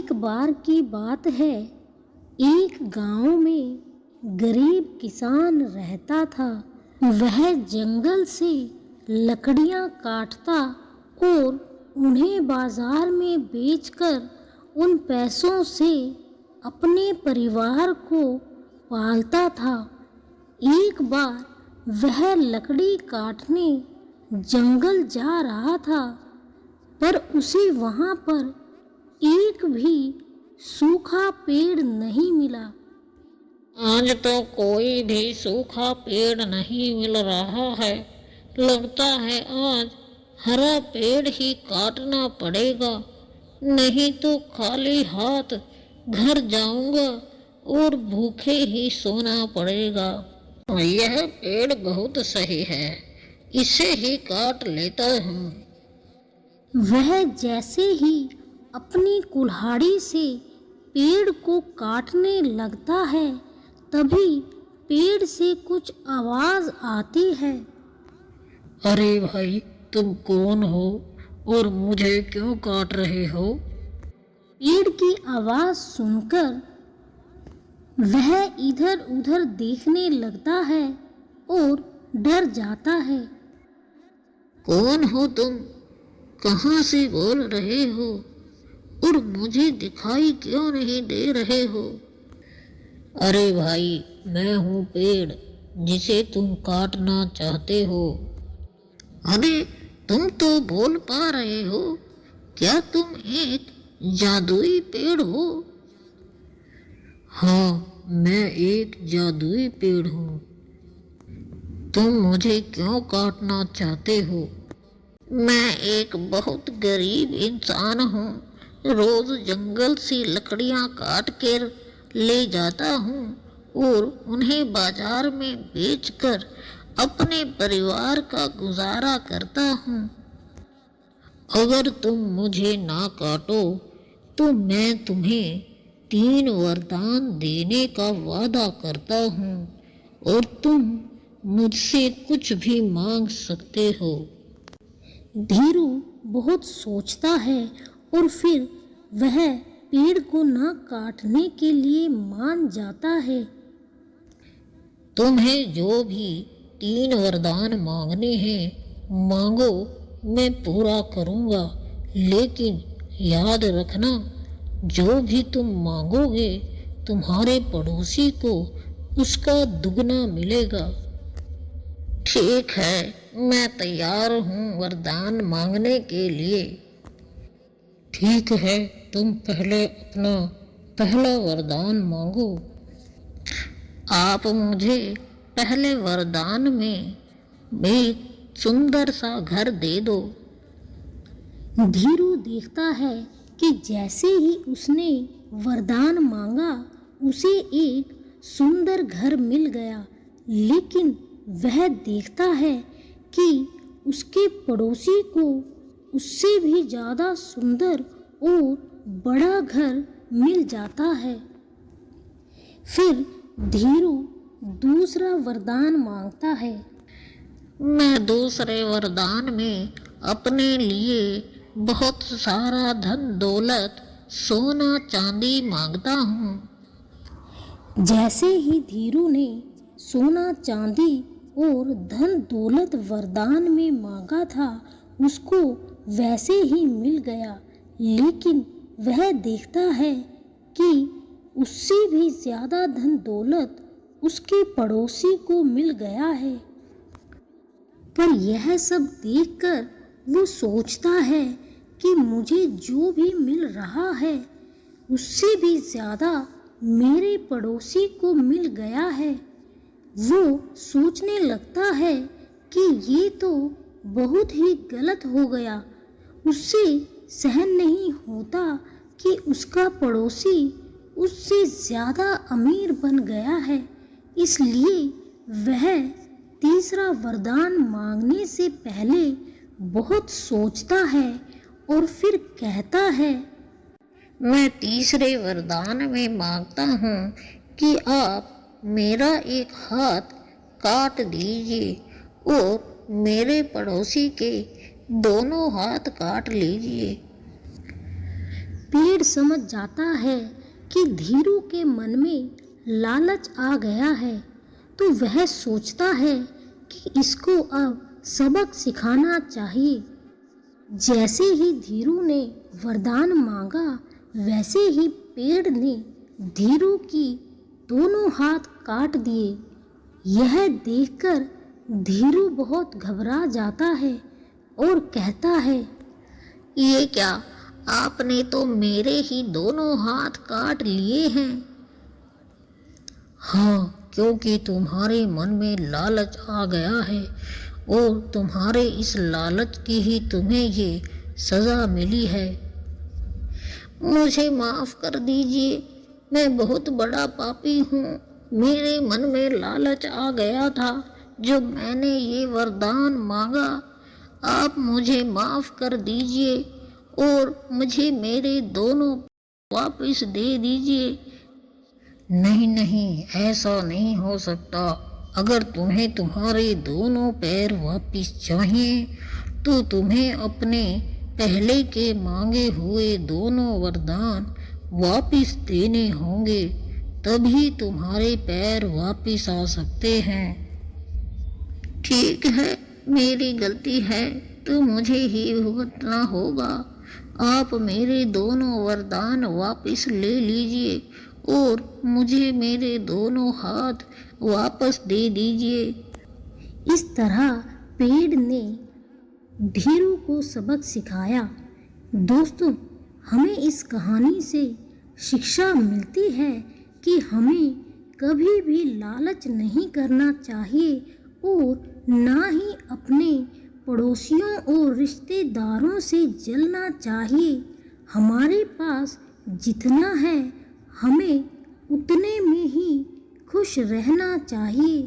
एक बार की बात है, एक गांव में गरीब किसान रहता था। वह जंगल से लकड़ियां काटता और उन्हें बाजार में बेचकर उन पैसों से अपने परिवार को पालता था। एक बार वह लकड़ी काटने जंगल जा रहा था, पर उसे वहां पर एक भी सूखा पेड़ नहीं मिला। आज तो कोई भी सूखा पेड़ नहीं मिल रहा है। लगता है आज हरा पेड़ ही काटना पड़ेगा, नहीं तो खाली हाथ घर जाऊंगा और भूखे ही सोना पड़ेगा। यह पेड़ बहुत सही है, इसे ही काट लेता हूँ। वह जैसे ही अपनी कुल्हाड़ी से पेड़ को काटने लगता है, तभी पेड़ से कुछ आवाज आती है। अरे भाई, तुम कौन हो और मुझे क्यों काट रहे हो? पेड़ की आवाज सुनकर वह इधर उधर देखने लगता है और डर जाता है। कौन हो तुम? कहाँ से बोल रहे हो और मुझे दिखाई क्यों नहीं दे रहे हो? अरे भाई, मैं हूँ पेड़ जिसे तुम काटना चाहते हो। अरे, तुम तो बोल पा रहे हो। क्या तुम एक जादुई पेड़ हो? हाँ, मैं एक जादुई पेड़ हूँ। तुम मुझे क्यों काटना चाहते हो? मैं एक बहुत गरीब इंसान हूँ। रोज जंगल से लकड़ियाँ काट कर ले जाता हूँ और उन्हें बाजार में बेचकर अपने परिवार का गुजारा करता हूँ। अगर तुम मुझे ना काटो तो मैं तुम्हें 3 वरदान देने का वादा करता हूँ और तुम मुझसे कुछ भी मांग सकते हो। धीरू बहुत सोचता है और फिर वह पेड़ को न काटने के लिए मान जाता है। तुम्हें जो भी 3 वरदान मांगने हैं मांगो, मैं पूरा करूँगा। लेकिन याद रखना, जो भी तुम मांगोगे तुम्हारे पड़ोसी को उसका दुगना मिलेगा। ठीक है, मैं तैयार हूँ वरदान मांगने के लिए। ठीक है, तुम पहले अपना पहला वरदान मांगो। आप मुझे पहले वरदान में एक सुंदर सा घर दे दो। धीरू देखता है कि जैसे ही उसने वरदान मांगा, उसे एक सुंदर घर मिल गया। लेकिन वह देखता है कि उसके पड़ोसी को उससे भी ज़्यादा सुंदर और बड़ा घर मिल जाता है। फिर धीरू दूसरा वरदान मांगता है। मैं दूसरे वरदान में अपने लिए बहुत सारा धन दौलत, सोना चांदी मांगता हूँ। जैसे ही धीरू ने सोना चांदी और धन दौलत वरदान में मांगा था, उसको वैसे ही मिल गया। लेकिन वह देखता है कि उससे भी ज्यादा धन दौलत उसके पड़ोसी को मिल गया है। पर यह सब देखकर वो सोचता है कि मुझे जो भी मिल रहा है उससे भी ज्यादा मेरे पड़ोसी को मिल गया है। वो सोचने लगता है कि ये तो बहुत ही गलत हो गया। उससे सहन नहीं होता कि उसका पड़ोसी उससे ज्यादा अमीर बन गया है। इसलिए वह तीसरा वरदान मांगने से पहले बहुत सोचता है और फिर कहता है, मैं तीसरे वरदान में मांगता हूँ कि आप मेरा एक हाथ काट दीजिए और मेरे पड़ोसी के दोनों हाथ काट लीजिए। पेड़ समझ जाता है कि धीरू के मन में लालच आ गया है, तो वह सोचता है कि इसको अब सबक सिखाना चाहिए। जैसे ही धीरू ने वरदान मांगा, वैसे ही पेड़ ने धीरू की दोनों हाथ काट दिए। यह देखकर धीरू बहुत घबरा जाता है और कहता है, ये क्या, आपने तो मेरे ही दोनों हाथ काट लिए हैं। हाँ, क्योंकि तुम्हारे मन में लालच आ गया है और तुम्हारे इस लालच की ही तुम्हें ये सज़ा मिली है। मुझे माफ़ कर दीजिए, मैं बहुत बड़ा पापी हूँ। मेरे मन में लालच आ गया था जब मैंने ये वरदान मांगा। आप मुझे माफ़ कर दीजिए और मुझे मेरे दोनों वापस दे दीजिए। नहीं नहीं, ऐसा नहीं हो सकता। अगर तुम्हें तुम्हारे दोनों पैर वापस चाहिए तो तुम्हें अपने पहले के मांगे हुए दोनों वरदान वापस देने होंगे, तभी तुम्हारे पैर वापस आ सकते हैं। ठीक है, मेरी गलती है तो मुझे ही भुगतना होगा। आप मेरे दोनों वरदान वापस ले लीजिए और मुझे मेरे दोनों हाथ वापस दे दीजिए। इस तरह पेड़ ने धीरू को सबक सिखाया। दोस्तों, हमें इस कहानी से शिक्षा मिलती है कि हमें कभी भी लालच नहीं करना चाहिए और ना ही अपने पड़ोसियों और रिश्तेदारों से जलना चाहिए। हमारे पास जितना है, हमें उतने में ही खुश रहना चाहिए।